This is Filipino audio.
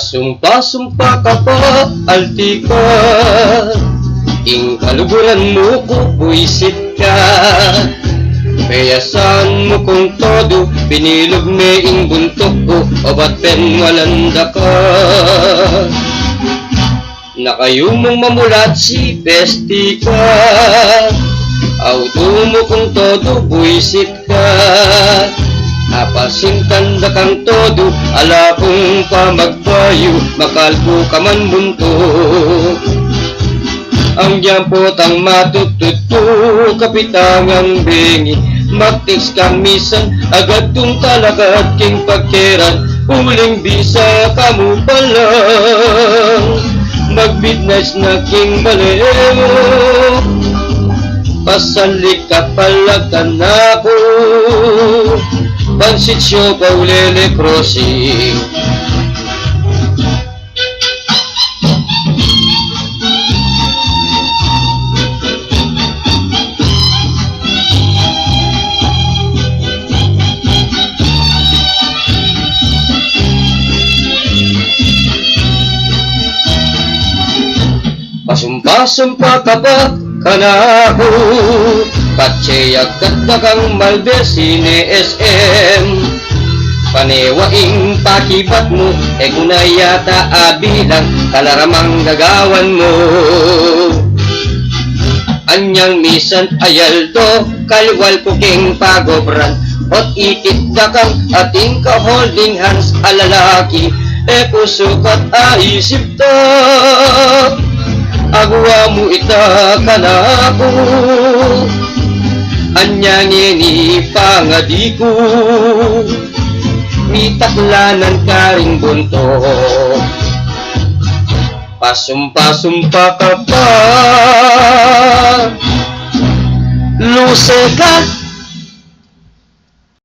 Pasumpa-sumpa ka pa, altika, ing kaluguran mo ko, buisit ka. Kayasan mo kong todo, binilog me ing buntok ko, o ba't walanda ka? Nakayumong mamulat si Pesti ka, auto mo kong todo, buisit ka. Apasin tanda kang todo, ala kong pamagbayo, makalbo ka man buntok. Ang yampot ang matututo, kapitangang bengi, magtiks kamisan, agad tung talagat king pagkeran, huling bisa kamu palang, mag-midnight na king balemo, pasalik ka palagan ako, pansitsyo paulele crossing. Pasumpa-sumpa ka ba kanako, katseyag kang malbesine SM. Panewaing pakibat mo, kunayata abilang kalaramang gagawan mo. Anyang misan ayaldo, kalwal kuking pagobran, ot itit kang ating ka-holding hands alalaki, kusukat aisip ta. Agwa mo ita kanako, anyang ini pangadiku, mitaklanan karing buntok. Pasumpa-sumpa ka pa, lusekat